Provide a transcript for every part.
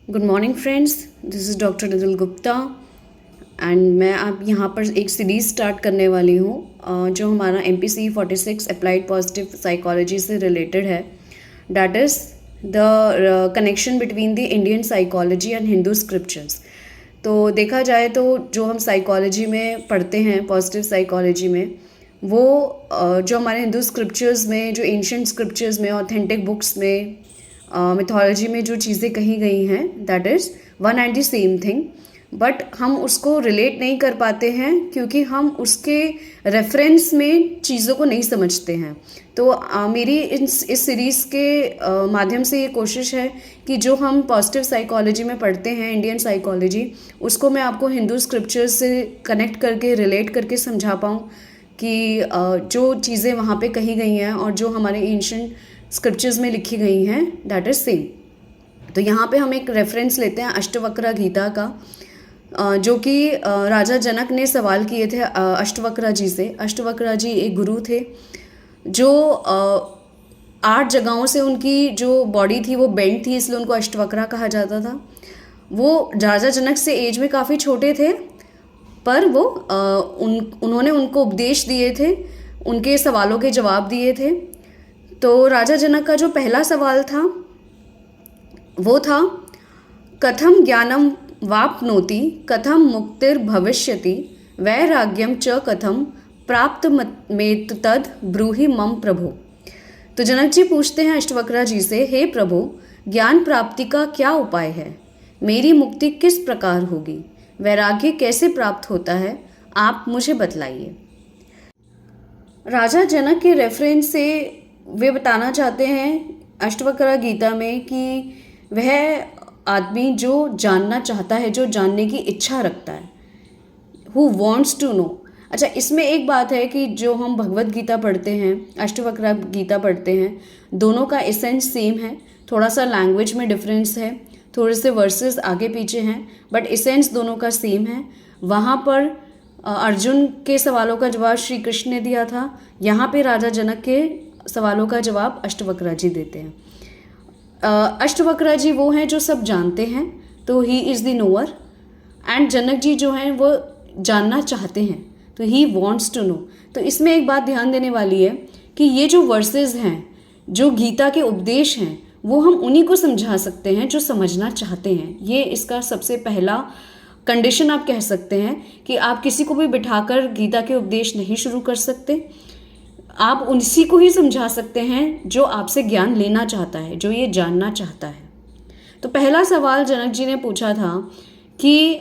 Good morning friends, this is doctor Nidhil Gupta and मैं आप यहाँ पर एक सीरीज़ स्टार्ट करने वाली हूँ जो हमारा MPC 46 अप्लाइड पॉजिटिव साइकोलॉजी से रिलेटेड है। That is the connection between the Indian psychology and Hindu scriptures. तो देखा जाए तो जो हम साइकोलॉजी में पढ़ते हैं, पॉजिटिव साइकोलॉजी में, वो जो हमारे हिंदू स्क्रिप्चर्स में, जो एंशिएंट स्क्रिप्चर्स में, ऑथेंटिक बुक्स में, मिथोलॉजी में जो चीज़ें कही गई हैं, that is one and the same thing, but हम उसको रिलेट नहीं कर पाते हैं क्योंकि हम उसके रेफरेंस में चीज़ों को नहीं समझते हैं। तो मेरी इस सीरीज़ के माध्यम से ये कोशिश है कि जो हम पॉजिटिव साइकोलॉजी में पढ़ते हैं, इंडियन साइकोलॉजी, उसको मैं आपको हिंदू स्क्रिप्चर्स से कनेक्ट करके, रिलेट करके समझा पाऊँ कि जो चीज़ें वहाँ पे कही गई हैं और जो हमारे एंशिएंट स्क्रिप्चर्स में लिखी गई हैं, दैट इज़ सेम। तो यहाँ पे हम एक रेफरेंस लेते हैं अष्टवक्र गीता का, जो कि राजा जनक ने सवाल किए थे अष्टवक्र जी से। अष्टवक्र जी एक गुरु थे जो 8 जगहों से उनकी जो बॉडी थी वो बेंड थी, इसलिए उनको अष्टवक्र कहा जाता था। वो राजा जनक से एज में काफ़ी छोटे थे, पर वो उन्होंने उनको उपदेश दिए थे, उनके सवालों के जवाब दिए थे। तो राजा जनक का जो पहला सवाल था वो था, कथम ज्ञानम वाप्नोति, कथम मुक्तिर्भविष्यति, वैराग्यम च कथम प्राप्त मेत तद ब्रूहि मम प्रभु। तो जनक जी पूछते हैं अष्टवक्र जी से, हे प्रभु, ज्ञान प्राप्ति का क्या उपाय है? मेरी मुक्ति किस प्रकार होगी? वैराग्य कैसे प्राप्त होता है? आप मुझे बतलाइए। राजा जनक के रेफरेंस से वे बताना चाहते हैं अष्टवक्र गीता में कि वह आदमी जो जानना चाहता है, जो जानने की इच्छा रखता है, हु वॉन्ट्स टू नो। अच्छा, इसमें एक बात है कि जो हम भगवत गीता पढ़ते हैं, अष्टवक्र गीता पढ़ते हैं, दोनों का एसेंस सेम है। थोड़ा सा लैंग्वेज में डिफरेंस है, थोड़े से वर्सेस आगे पीछे हैं, बट एसेंस दोनों का सेम है। वहाँ पर अर्जुन के सवालों का जवाब श्री कृष्ण ने दिया था, यहाँ पे राजा जनक के सवालों का जवाब अष्टवक्र जी देते हैं। अष्टवक्र जी वो हैं जो सब जानते हैं, तो he is the knower, and Janak ji जो हैं वो जानना चाहते हैं, तो ही वॉन्ट्स टू नो। तो इसमें एक बात ध्यान देने वाली है कि ये जो वर्सेस हैं, जो गीता के उपदेश हैं, वो हम उन्हीं को समझा सकते हैं जो समझना चाहते हैं। ये इसका सबसे पहला कंडीशन आप कह सकते हैं कि आप किसी को भी बिठाकर गीता के उपदेश नहीं शुरू कर सकते। आप उसी को ही समझा सकते हैं जो आपसे ज्ञान लेना चाहता है, जो ये जानना चाहता है। तो पहला सवाल जनक जी ने पूछा था कि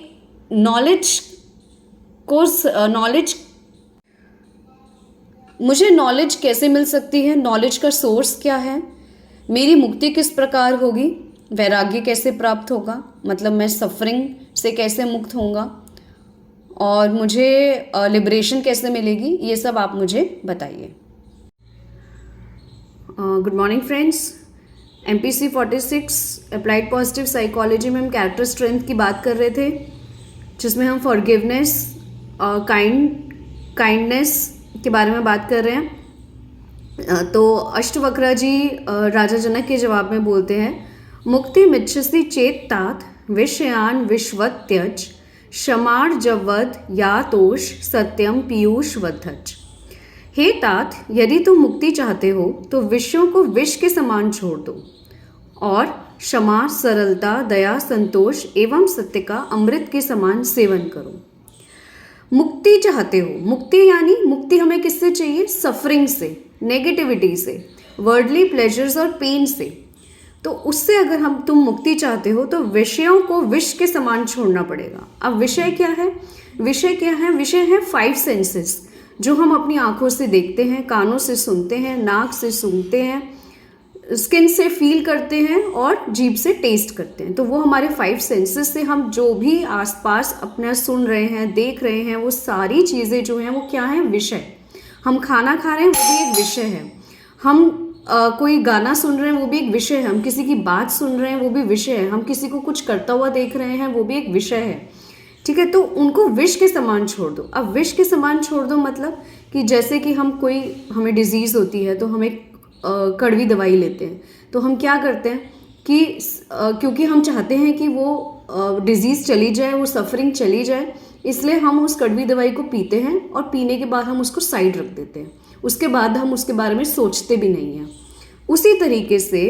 मुझे नॉलेज कैसे मिल सकती है? नॉलेज का सोर्स क्या है? मेरी मुक्ति किस प्रकार होगी? वैराग्य कैसे प्राप्त होगा, मतलब मैं सफरिंग से कैसे मुक्त होऊंगा, और मुझे लिबरेशन कैसे मिलेगी? ये सब आप मुझे बताइए। Good morning friends, MPC 46 applied positive psychology में हम कैरेक्टर स्ट्रेंथ की बात कर रहे थे, जिसमें हम फॉरगिवनेस और काइंडनेस के बारे में बात कर रहे हैं। तो अष्टवक्र जी राजा जनक के जवाब में बोलते हैं, मुक्ति मिच्छसि चेत तात विषयान विश्वत त्यज, क्षमार जवद यातोष सत्यम पीयूष वधज। हे तात, यदि तुम मुक्ति चाहते हो तो विषयों को विष के समान छोड़ दो और क्षमा, सरलता, दया, संतोष एवं सत्य का अमृत के समान सेवन करो। मुक्ति चाहते हो, मुक्ति यानी मुक्ति हमें किससे चाहिए? सफरिंग से, नेगेटिविटी से, वर्ल्डली प्लेजर्स और पेन से। तो उससे अगर तुम मुक्ति चाहते हो तो विषयों को विष के समान छोड़ना पड़ेगा। अब विषय क्या है? विषय है 5 सेंसेस, जो हम अपनी आंखों से देखते हैं, कानों से सुनते हैं, नाक से सूंघते हैं, स्किन से फील करते हैं और जीभ से टेस्ट करते हैं। तो वो हमारे 5 सेंसेस से हम जो भी आसपास अपना सुन रहे हैं, देख रहे हैं, वो सारी चीज़ें जो हैं वो क्या हैं? विषय। हम खाना खा रहे हैं, वो भी एक विषय है। हम कोई गाना सुन रहे हैं, वो भी एक विषय है। हम किसी की बात सुन रहे हैं, वो भी विषय है। हम किसी को कुछ करता हुआ देख रहे हैं, वो भी एक विषय है। ठीक है, तो उनको विष के समान छोड़ दो। अब विष के समान छोड़ दो मतलब कि जैसे कि हमें डिजीज़ होती है तो हम एक कड़वी दवाई लेते हैं, तो हम क्या करते हैं? कि क्योंकि हम चाहते हैं कि वो डिजीज़ चली जाए, वो सफरिंग चली जाए, इसलिए हम उस कड़वी दवाई को पीते हैं और पीने के बाद हम उसको साइड रख देते हैं। उसके बाद हम उसके बारे में सोचते भी नहीं हैं। उसी तरीके से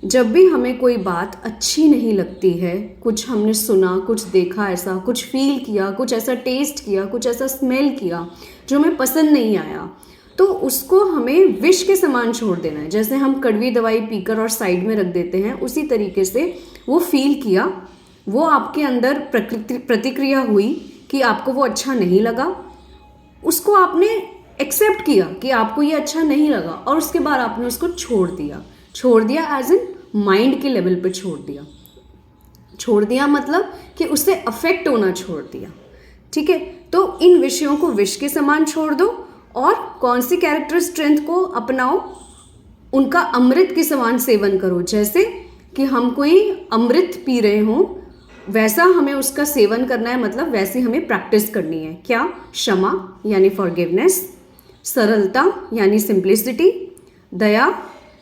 जब भी हमें कोई बात अच्छी नहीं लगती है, कुछ हमने सुना, कुछ देखा, ऐसा कुछ फील किया, कुछ ऐसा टेस्ट किया, कुछ ऐसा स्मेल किया जो हमें पसंद नहीं आया, तो उसको हमें विष के समान छोड़ देना है। जैसे हम कड़वी दवाई पीकर और साइड में रख देते हैं, उसी तरीके से वो फील किया, वो आपके अंदर प्रतिक्रिया हुई कि आपको वो अच्छा नहीं लगा, उसको आपने एक्सेप्ट किया कि आपको ये अच्छा नहीं लगा, और उसके बाद आपने उसको छोड़ दिया एज इन माइंड के लेवल पे छोड़ दिया मतलब कि उससे अफेक्ट होना छोड़ दिया। ठीक है, तो इन विषयों को विष के समान छोड़ दो और कौन सी कैरेक्टर स्ट्रेंथ को अपनाओ, उनका अमृत के समान सेवन करो। जैसे कि हम कोई अमृत पी रहे हों, वैसा हमें उसका सेवन करना है, मतलब वैसी हमें प्रैक्टिस करनी है। क्या? क्षमा यानी फॉरगिवनेस, सरलता यानी सिंप्लिसिटी, दया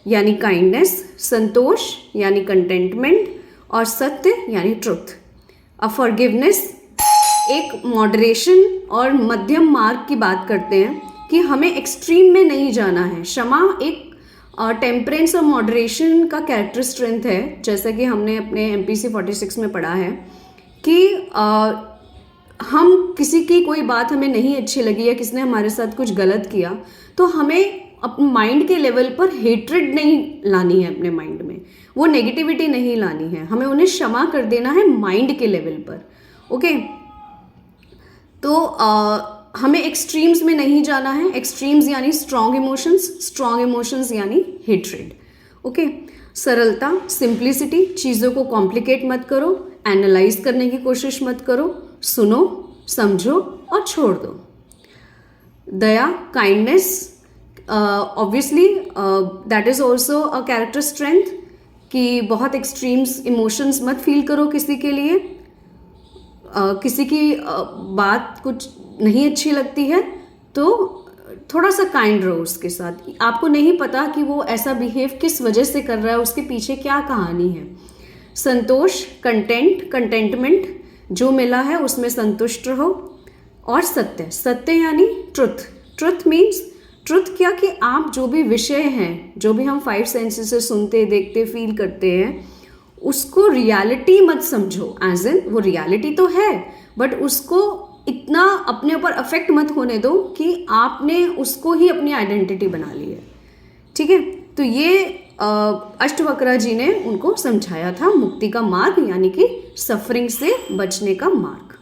यानी काइंडनेस, संतोष यानी कंटेंटमेंट, और सत्य यानी ट्रुथ। अब फॉरगिवनेस एक मॉडरेशन और मध्यम मार्ग की बात करते हैं कि हमें एक्सट्रीम में नहीं जाना है। क्षमा एक टेम्परेंस और मॉडरेशन का कैरेक्टर स्ट्रेंथ है, जैसा कि हमने अपने MPC 46 में पढ़ा है कि हम किसी की कोई बात हमें नहीं अच्छी लगी या किसी ने हमारे साथ कुछ गलत किया, तो हमें अपने माइंड के लेवल पर हेट्रेड नहीं लानी है, अपने माइंड में वो नेगेटिविटी नहीं लानी है, हमें उन्हें क्षमा कर देना है माइंड के लेवल पर। ओके, तो हमें एक्सट्रीम्स में नहीं जाना है। एक्सट्रीम्स यानी स्ट्रॉन्ग इमोशंस यानी हेट्रेड। ओके, सरलता, सिंप्लिसिटी, चीज़ों को कॉम्प्लिकेट मत करो, एनालाइज करने की कोशिश मत करो, सुनो, समझो और छोड़ दो। दया, kindness, obviously that is also a character strength कि बहुत एक्सट्रीम्स इमोशंस मत फील करो किसी के लिए। किसी की बात कुछ नहीं अच्छी लगती है तो थोड़ा सा काइंड रहो उसके साथ। आपको नहीं पता कि वो ऐसा बिहेव किस वजह से कर रहा है, उसके पीछे क्या कहानी है। संतोष, कंटेंटमेंट, जो मिला है उसमें संतुष्ट रहो। और सत्य यानी ट्रुथ मीन्स ट्रुथ क्या कि आप जो भी विषय हैं, जो भी हम 5 सेंसेस से सुनते, देखते, फील करते हैं, उसको रियलिटी मत समझो। एज इन वो रियलिटी तो है, बट उसको इतना अपने ऊपर अफेक्ट मत होने दो कि आपने उसको ही अपनी आइडेंटिटी बना ली है। ठीक है, तो ये अष्टवक्रा जी ने उनको समझाया था मुक्ति का मार्ग, यानी कि सफरिंग से बचने का मार्ग।